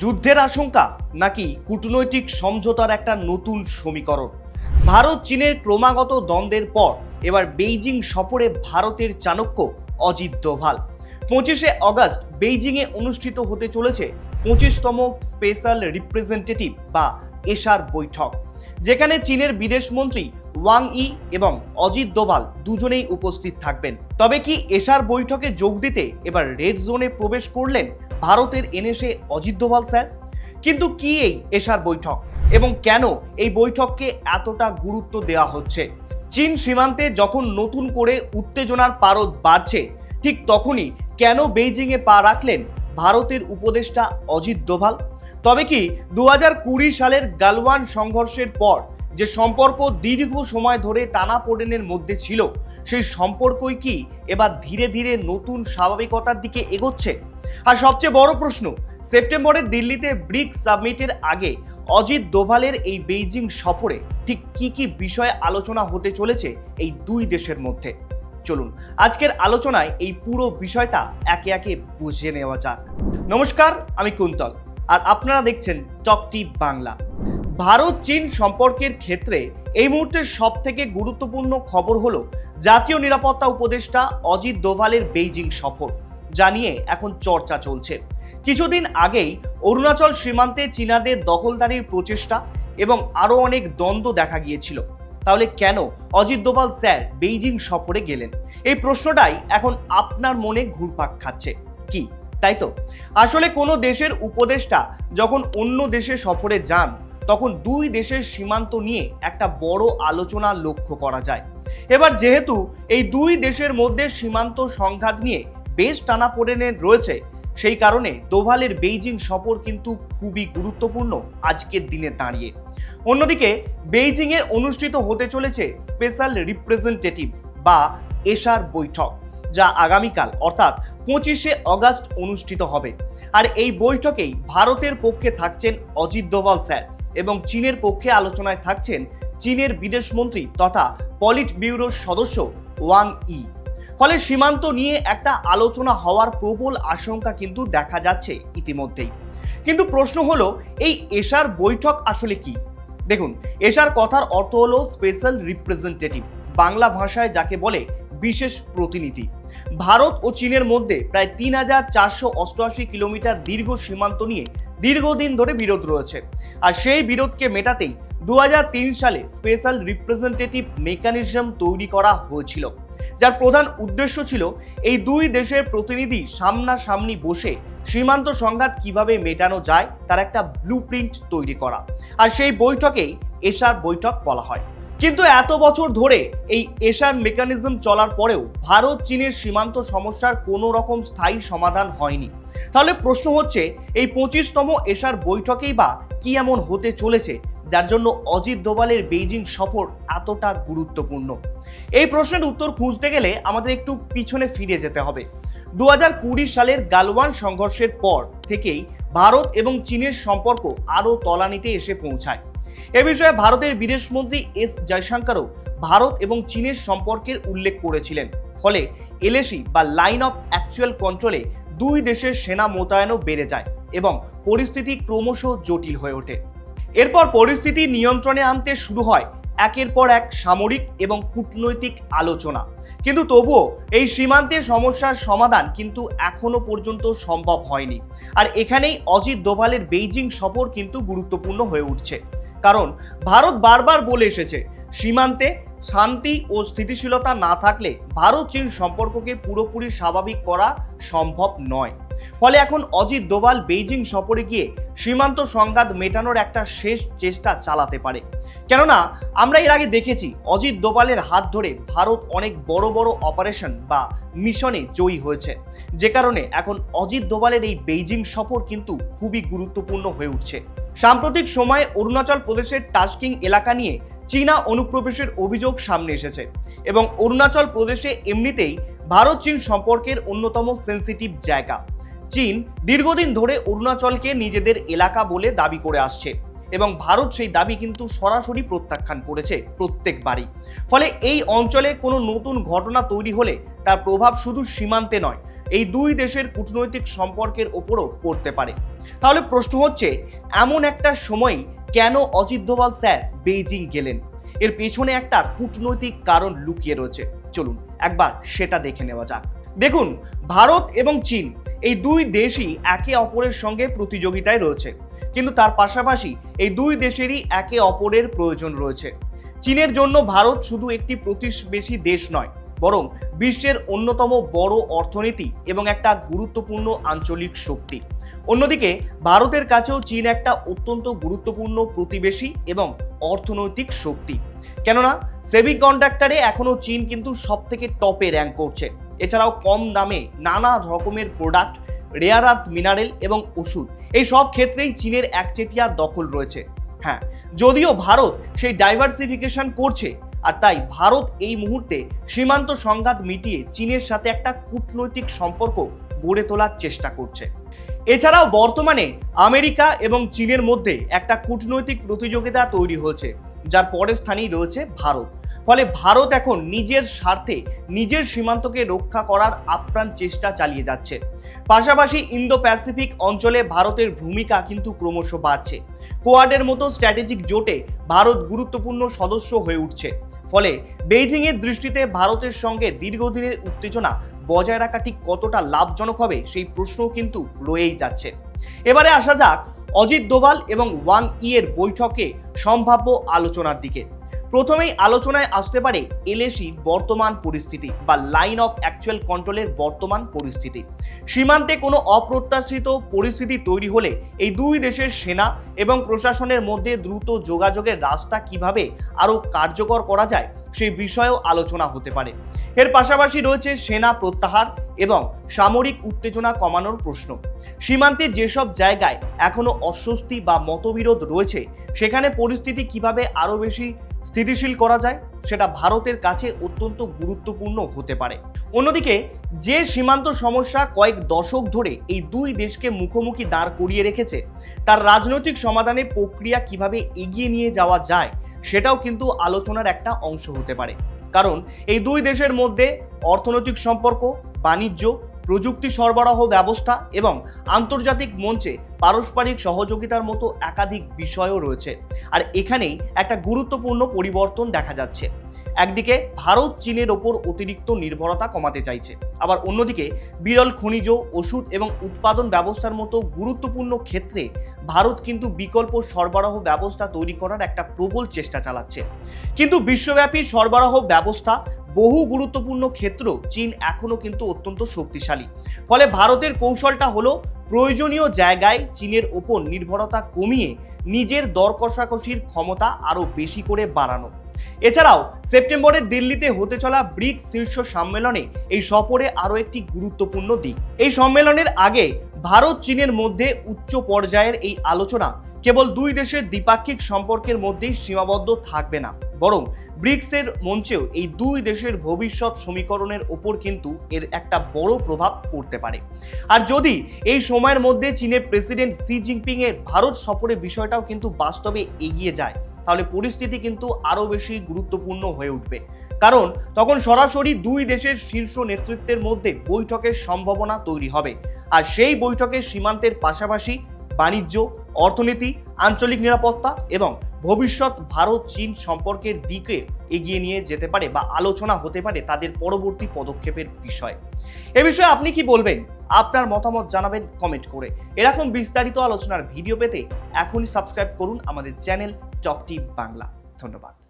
যুদ্ধের আশঙ্কা নাকি কূটনৈতিক সমঝোতার একটা নতুন সমীকরণ? ভারত চীনের ক্রমাগত দ্বন্দ্বের পর এবার বেইজিং সফরে ভারতের চাণক্য অজিত দোভাল। 25শে অগস্ট বেইজিংয়ে অনুষ্ঠিত হতে চলেছে 25তম স্পেশাল রিপ্রেজেন্টেটিভ বা এশার বৈঠক, যেখানে চীনের বিদেশমন্ত্রী ওয়াং ই এবং অজিত দোভাল দুজনেই উপস্থিত থাকবেন। তবে কি এশার বৈঠকে যোগ দিতে এবার রেড জোনে প্রবেশ করলেন ভারতের এনএসএ অজিত দোভাল স্যার? কিন্তু কি এই এশার বৈঠক এবং কেন এই বৈঠককে এতটা গুরুত্ব দেওয়া হচ্ছে? চীন সীমান্তে যখন নতুন করে উত্তেজনার পারদ বাড়ছে, ঠিক তখনই কেন বেইজিংয়ে পা রাখলেন ভারতের উপদেষ্টা অজিত দোভাল? তবে কি 2020 সালের গালওয়ান সংঘর্ষের পর যে সম্পর্ক দীর্ঘ সময় ধরে টানাপোড়েনের মধ্যে ছিল, সেই সম্পর্কই কি এবার ধীরে ধীরে নতুন স্বাভাবিকতার দিকে এগোচ্ছে? আর সবচেয়ে বড় প্রশ্ন, সেপ্টেম্বরে দিল্লিতে ব্রিক্স সাবমিটের আগে অজিত দোভালের এই বেইজিং সফরে ঠিক কি কি বিষয়ে আলোচনা হতে চলেছে এই দুই দেশের মধ্যে? চলুন আজকের আলোচনায় এই পুরো বিষয়টা একে একে বুঝে নেওয়া যাক। নমস্কার, আমি কুন্তল আর আপনারা দেখছেন টক টিপ বাংলা। ভারত চীন সম্পর্কের ক্ষেত্রে এই মুহূর্তের সবথেকে গুরুত্বপূর্ণ খবর হলো জাতীয় নিরাপত্তা উপদেষ্টা অজিত দোভালের বেইজিং সফর, যা নিয়ে এখন চর্চা চলছে। কিছুদিন আগেই অরুণাচল সীমান্তে চীনাদের দখলদারির প্রচেষ্টা এবং আরও অনেক দ্বন্দ্ব দেখা গিয়েছিল। তাহলে কেন অজিত দোভাল স্যার বেইজিং সফরে গেলেন? এই প্রশ্নটাই এখন আপনার মনে ঘুরপাক খাচ্ছে কি, তাই তো? আসলে কোনো দেশের উপদেষ্টা যখন অন্য দেশে সফরে যান, তখন দুই দেশের সীমান্ত নিয়ে একটা বড় আলোচনা লক্ষ্য করা যায়। এবার যেহেতু এই দুই দেশের মধ্যে সীমান্ত সংঘাত নিয়ে বেশ টানাপোড়েনে রয়েছে, সেই কারণে দোভালের বেইজিং সফর কিন্তু খুবই গুরুত্বপূর্ণ আজকের দিনে দাঁড়িয়ে। অন্যদিকে বেইজিংয়ে অনুষ্ঠিত হতে চলেছে স্পেশাল রিপ্রেজেন্টেটিভস বা এশার বৈঠক, যা আগামীকাল অর্থাৎ 25শে অগস্ট অনুষ্ঠিত হবে। আর এই বৈঠকেই ভারতের পক্ষে থাকছেন অজিত দোভাল স্যার এবং চীনের পক্ষে আলোচনায় থাকছেন চীনের বিদেশমন্ত্রী তথা পলিট ব্যুরোর সদস্য ওয়াং ই। ফলে সীমান্ত নিয়ে একটা আলোচনা হওয়ার প্রবল আশঙ্কা কিন্তু দেখা যাচ্ছে ইতিমধ্যেই। কিন্তু প্রশ্ন হলো, এই এশার বৈঠক আসলে কি? দেখুন, এশার কথার অর্থ হলো স্পেশাল রিপ্রেজেন্টেটিভ, বাংলা ভাষায় যাকে বলে বিশেষ প্রতিনিধি। ভারত ও চীনের মধ্যে প্রায় 3488 কিলোমিটার দীর্ঘ সীমান্ত নিয়ে দীর্ঘদিন ধরে বিরোধ রয়েছে। আর সেই বিরোধকে মেটাতেই 2003 সালে স্পেশাল রিপ্রেজেন্টেটিভ মেকানিজম তৈরি করা হয়েছিল, যার প্রধান উদ্দেশ্য ছিল এই দুই দেশের প্রতিনিধি সামনাসামনি বসে সীমান্ত সংঘাত কিভাবে মেটানো যায় তার একটা ব্লুপ্রিন্ট তৈরি করা। আর সেই বৈঠকেই এশার বৈঠক বলা হয়। কিন্তু এত বছর ধরে এই এশার মেকানিজম চলার পরেও ভারত চীনের সীমান্ত সমস্যার কোনো রকম স্থায়ী সমাধান হয়নি। তাহলে প্রশ্ন হচ্ছে, এই 25তম এশার বৈঠকেই বা কি এমন হতে চলেছে যার জন্য অজিত দোভালের বেইজিং সফর এতটা গুরুত্বপূর্ণ? এই প্রশ্নের উত্তর খুঁজতে গেলে আমাদের একটু পিছনে ফিরে যেতে হবে। 2020 সালের গালওয়ান সংঘর্ষের পর থেকেই ভারত এবং চীনের সম্পর্ক আরও তলানিতে এসে পৌঁছায়। এ বিষয়ে ভারতের বিদেশমন্ত্রী এস জয়শঙ্করও ভারত এবং চীনের সম্পর্কের উল্লেখ করেছিলেন। ফলে এলএসি বা লাইন অফ অ্যাকচুয়াল কন্ট্রোলে দুই দেশের সেনা মোতায়েনও বেড়ে যায় এবং পরিস্থিতি ক্রমশ জটিল হয়ে ওঠে। এরপর পরিস্থিতি নিয়ন্ত্রণে আনতে শুরু হয় একের পর এক সামরিক এবং কূটনৈতিক আলোচনা। কিন্তু তবুও এই সীমান্তের সমস্যার সমাধান কিন্তু এখনো পর্যন্ত সম্ভব হয়নি। আর এখানেই অজিত দোভালের বেইজিং সফর কিন্তু গুরুত্বপূর্ণ হয়ে উঠছে। কারণ ভারত বারবার বলে এসেছে, সীমান্তে শান্তি ও স্থিতিশীলতা না থাকলে ভারত চীন সম্পর্ককে পুরোপুরি স্বাভাবিক করা সম্ভব নয়। ফলে এখন অজিত দোভাল বেইজিং সফরে গিয়ে সীমান্ত সংঘাত মেটানোর একটা শেষ চেষ্টা চালাতে পারে। কেননা আমরা এর আগে দেখেছি অজিত দোভালের হাত ধরে ভারত অনেক বড় বড় অপারেশন বা মিশনে জয়ী হয়েছে, যে কারণে এখন অজিত দোভালের এই বেইজিং সফর কিন্তু খুবই গুরুত্বপূর্ণ হয়ে উঠছে। সাম্প্রতিক সময়ে অরুণাচল প্রদেশের টাস্কিং এলাকা নিয়ে চীনা অনুপ্রবেশের অভিযোগ সামনে এসেছে এবং অরুণাচল প্রদেশে এমনিতেই ভারত চীন সম্পর্কের অন্যতম সেন্সিটিভ জায়গা। চীন দীর্ঘদিন ধরে অরুণাচলকে নিজেদের এলাকা বলে দাবি করে আসছে এবং ভারত সেই দাবি কিন্তু সরাসরি প্রত্যাখ্যান করেছে প্রত্যেকবারই। ফলে এই অঞ্চলে কোনো নতুন ঘটনা তৈরি হলে তার প্রভাব শুধু সীমান্তে নয়, এই দুই দেশের কূটনৈতিক সম্পর্কের ওপরও পড়তে পারে। তাহলে প্রশ্ন হচ্ছে, এমন একটা সময় কেন অজিত দোভাল স্যার বেইজিং গেলেন? এর পেছনে একটা কূটনৈতিক কারণ লুকিয়ে রয়েছে। চলুন একবার সেটা দেখে নেওয়া যাক। দেখুন, ভারত এবং চীন এই দুই দেশই একে অপরের সঙ্গে প্রতিযোগিতায় রয়েছে, কিন্তু তার পাশাপাশি এই দুই দেশেরই একে অপরের প্রয়োজন রয়েছে। চীনের জন্য ভারত শুধু একটি প্রতিবেশী দেশ নয়, বরং বিশ্বের অন্যতম বড় অর্থনীতি এবং একটা গুরুত্বপূর্ণ আঞ্চলিক শক্তি। অন্যদিকে ভারতের কাছেও চীন একটা অত্যন্ত গুরুত্বপূর্ণ প্রতিবেশী এবং অর্থনৈতিক শক্তি। কেননা সেমিকন্ডাক্টরে এখনো চীন কিন্তু সব থেকে টপে র্যাঙ্ক করছে। এছাড়াও কম দামে নানা রকমের প্রোডাক্ট, রেয়ার আর্থ মিনারেল এবং ওষুধ, এই সব ক্ষেত্রেই চীনের একচেটিয়া দখল রয়েছে। হ্যাঁ, যদিও ভারত সেই ডাইভার্সিফিকেশন করছে, আর তাই ভারত এই মুহূর্তে সীমান্ত সংঘাত মিটিয়ে চীনের সাথে একটা কূটনৈতিক সম্পর্ক গড়ে তোলার চেষ্টা করছে। এছাড়াও বর্তমানে আমেরিকা এবং চীনের মধ্যে একটা কূটনৈতিক প্রতিযোগিতা তৈরি হয়েছে, যার পরের স্থানেই রয়েছে ভারত। ফলে ভারত এখন নিজের স্বার্থে নিজের সীমান্তকে রক্ষা করার আপ্রাণ চেষ্টা চালিয়ে যাচ্ছে। পাশাপাশি ইন্দো প্যাসিফিক অঞ্চলে ভারতের ভূমিকা কিন্তু ক্রমশ বাড়ছে। কোয়াডের মতো স্ট্র্যাটেজিক জোটে ভারত গুরুত্বপূর্ণ সদস্য হয়ে উঠছে। ফলে বেইজিংয়ের দৃষ্টিতে ভারতের সঙ্গে দীর্ঘদিনের উত্তেজনা বজায় রাখা ঠিক কতটা লাভজনক হবে সেই প্রশ্নও কিন্তু রয়েই যাচ্ছে। এবারে আসা যাক অজিত দোভাল এবং ওয়াং ই এর বৈঠকে সম্ভাব্য আলোচনার দিকে। প্রথমেই আলোচনায় আসতে পারে এলএসির বর্তমান পরিস্থিতি বা লাইন অফ অ্যাকচুয়াল কন্ট্রোলের বর্তমান পরিস্থিতি। সীমান্তে কোনো অপ্রত্যাশিত পরিস্থিতি তৈরি হলে এই দুই দেশের সেনা এবং প্রশাসনের মধ্যে দ্রুত যোগাযোগের রাস্তা কিভাবে আরও কার্যকর করা যায় সেই বিষয়েও আলোচনা হতে পারে। এর পাশাপাশি রয়েছে সেনা প্রত্যাহার এবং সামরিক উত্তেজনা কমানোর প্রশ্ন। সীমান্তে যেসব জায়গায় এখনো অস্বস্তি বা মতবিরোধ রয়েছে, সেখানে পরিস্থিতি কিভাবে আরও বেশি স্থিতিশীল করা যায় সেটা ভারতের কাছে অত্যন্ত গুরুত্বপূর্ণ হতে পারে। অন্যদিকে যে সীমান্ত সমস্যা কয়েক দশক ধরে এই দুই দেশকে মুখোমুখি দাঁড় করিয়ে রেখেছে, তার রাজনৈতিক সমাধানের প্রক্রিয়া কিভাবে এগিয়ে নিয়ে যাওয়া যায় সেটাও কিন্তু আলোচনার একটা অংশ হতে পারে। কারণ এই দুই দেশের মধ্যে অর্থনৈতিক সম্পর্ক, বাণিজ্য, প্রযুক্তি সরবরাহ ব্যবস্থা এবং আন্তর্জাতিক মঞ্চে পারস্পরিক সহযোগিতার মতো একাধিক বিষয়ও রয়েছে। আর এখানেই একটা গুরুত্বপূর্ণ পরিবর্তন দেখা যাচ্ছে। একদিকে ভারত চীনের ওপর অতিরিক্ত নির্ভরতা কমাতে চাইছে, আবার অন্যদিকে বিরল খনিজ, ওষুধ এবং উৎপাদন ব্যবস্থার মতো গুরুত্বপূর্ণ ক্ষেত্রে ভারত কিন্তু বিকল্প সরবরাহ ব্যবস্থা তৈরি করার একটা প্রবল চেষ্টা চালাচ্ছে। কিন্তু বিশ্বব্যাপী সরবরাহ ব্যবস্থা বহু গুরুত্বপূর্ণ ক্ষেত্র চীন এখনো কিন্তু অত্যন্ত শক্তিশালী। ফলে ভারতের কৌশলটা হলো প্রয়োজনীয় জায়গায় চীনের ওপর নির্ভরতা কমিয়ে নিজের দর কষাকষির ক্ষমতা আরও বেশি করে বাড়ানো। এছাড়াও সেপ্টেম্বরে দিল্লিতে হতে চলা ব্রিক্স শীর্ষ সম্মেলনে এই সফরে আরও একটি গুরুত্বপূর্ণ দিক। এই সম্মেলনের আগে ভারত চীনের মধ্যে উচ্চ পর্যায়ের এই আলোচনা কেবল দুই দেশের দ্বিপাক্ষিক সম্পর্কের মধ্যেই সীমাবদ্ধ থাকবে না, বরং ব্রিক্সের মঞ্চেও এই দুই দেশের ভবিষ্যৎ সমীকরণের ওপর কিন্তু এর একটা বড় প্রভাব পড়তে পারে। আর যদি এই সময়ের মধ্যে চীনের প্রেসিডেন্ট শি জিনপিং এর ভারত সফরের বিষয়টাও কিন্তু বাস্তবে এগিয়ে যায়, তাহলে পরিস্থিতি কিন্তু আরও বেশি গুরুত্বপূর্ণ হয়ে উঠবে। কারণ তখন সরাসরি দুই দেশের শীর্ষ নেতৃত্বের মধ্যে বৈঠকের সম্ভাবনা তৈরি হবে। আর সেই বৈঠকে সীমান্তের পাশাপাশি বাণিজ্য, অর্থনীতি, আঞ্চলিক নিরাপত্তা এবং ভবিষ্যৎ ভারত চীন সম্পর্কের দিকে এগিয়ে নিয়ে যেতে পারে বা আলোচনা হতে পারে তাদের পরবর্তী পদক্ষেপের বিষয়ে। এ বিষয়ে আপনি কি বলবেন? আপনার মতামত জানাবেন কমেন্ট করে। এরকম বিস্তারিত আলোচনার ভিডিও পেতে এখনই সাবস্ক্রাইব করুন আমাদের চ্যানেল টক টিপ বাংলা। ধন্যবাদ।